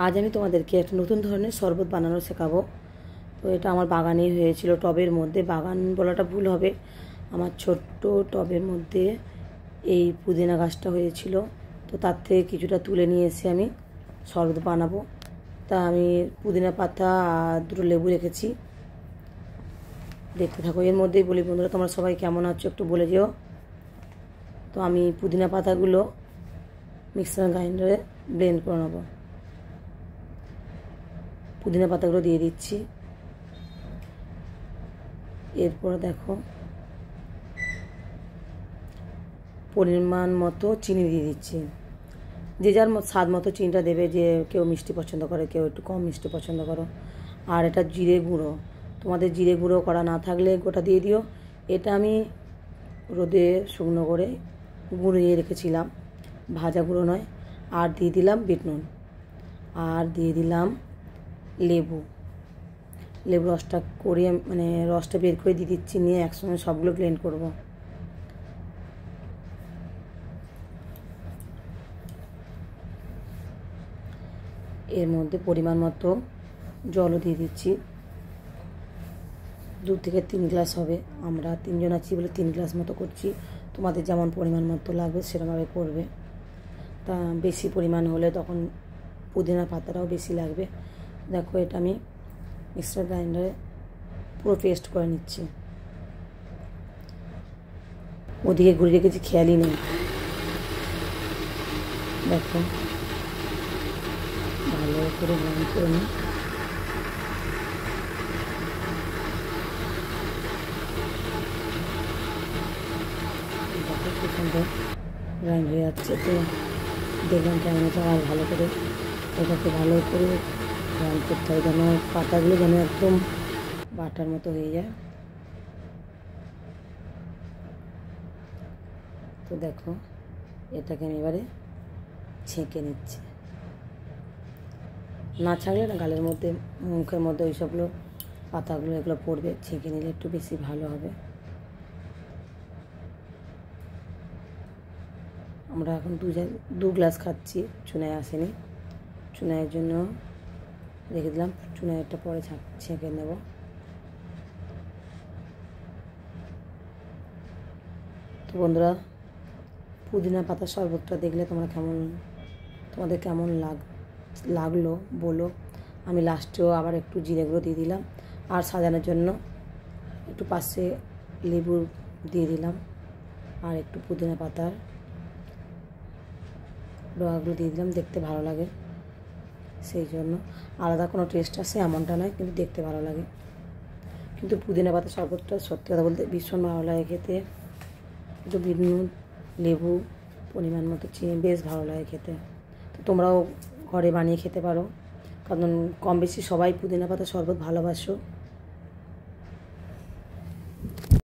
আজ আমি তোমাদেরকে একটা নতুন ধরনের শরবত বানানো শেখাবো। তো এটা আমার বাগানেই হয়েছিল, টবের মধ্যে। বাগান বলাটা ভুল হবে, আমার ছোট্ট টবের মধ্যে এই পুদিনা গাছটা হয়েছিল। তো তার থেকে কিছুটা তুলে নিয়ে এসে আমি শরবত বানাবো। তা আমি পুদিনা পাতা আর দুটো লেবু রেখেছি, দেখতে থাকো। এর মধ্যেই বলি বন্ধুরা, তোমরা সবাই কেমন আছো একটু বলে যেও। তো আমি পুদিনা পাতাগুলো মিক্সার গ্রাইন্ডারে ব্লেন্ড করে নেবো। পুদিনা পাতাগুলো দিয়ে দিচ্ছি। এরপর দেখো পরিমাণ মতো চিনি দিয়ে দিচ্ছি। যে যার স্বাদ মতো চিনিটা দেবে, যে কেউ মিষ্টি পছন্দ করে, কেউ একটু কম মিষ্টি পছন্দ করো। আর এটা জিরে গুঁড়ো, তোমাদের জিরে গুঁড়ো করা না থাকলে গোটা দিয়ে দিও। এটা আমি রোদে শুকনো করে গুঁড়িয়ে রেখেছিলাম, ভাজা গুঁড়ো নয়। আর দিয়ে দিলাম বিট নুন, আর দিয়ে দিলাম লেবু রসটা করে, মানে রসটা বের করে দিয়ে দিচ্ছি, নিয়ে একসঙ্গে সবগুলো ব্লেন্ড করব। এর মধ্যে পরিমাণ মতো জলও দিয়ে দিচ্ছি, 2 থেকে 3 গ্লাস হবে। আমরা 3 জন আছি বলে 3 গ্লাস মতো করছি। তোমাদের যেমন পরিমাণ মতো লাগবে সেরকমভাবে করবে। তা বেশি পরিমাণ হলে তখন পুদিনা পাতাটাও বেশি লাগবে। দেখো এটা আমি মিক্সার গ্রাইন্ডারে পুরো পেস্ট করে নিচ্ছি। ওদিকে ঘুরে রেখেছি, খেয়ালই নেই। দেখো ভালো করে ব্লেন্ড করে নিই। দেখো কি সুন্দর গ্রাইন্ড হয়ে যাচ্ছে। তো দেখলাম কেমনটা, আর ভালো করে এটাকে ভালো করে গ্রাইন্ড করতে হবে, যেন পাতাগুলো যেন একদম বাটার মতো হয়ে যায়। তো দেখো এটাকে আমি এবারে ছেঁকে নিচ্ছি। না ছাঁকলে না গালের মধ্যে, মুখের মধ্যে ওই সবগুলো পাতাগুলো এগুলো পড়বে। ছেঁকে নিলে একটু বেশি ভালো হবে। আমরা এখন 2 গ্লাস খাচ্ছি, চুনায় আসেনি। চুনায়ের জন্য রেখে দিলাম, চুনায়েরটা পরে ছেঁকে নেব। তো বন্ধুরা, পুদিনা পাতার শরবতটা দেখলে তোমাদের কেমন লাগলো বলো। আমি লাস্টেও আবার একটু জিরে গুঁড়ো দিয়ে দিলাম, আর সাজানোর জন্য একটু পাশে লেবু দিয়ে দিলাম, আর একটু পুদিনা পাতার ডগাগুলো দিয়ে দিলাম, দেখতে ভালো লাগে সেই জন্য। আলাদা কোনো টেস্ট আসে এমনটা নয়, কিন্তু দেখতে ভালো লাগে। কিন্তু পুদিনা পাতার শরবতটা সত্যি কথা বলতে ভীষণ ভালো লাগে খেতে। একটু বিট নুন, লেবু, পরিমাণ মতো চিনি, বেশ ভালো লাগে খেতে। তো তোমরাও ঘরে বানিয়ে খেতে পারো, কারণ কম বেশি সবাই পুদিনা পাতার শরবত ভালোবাসো।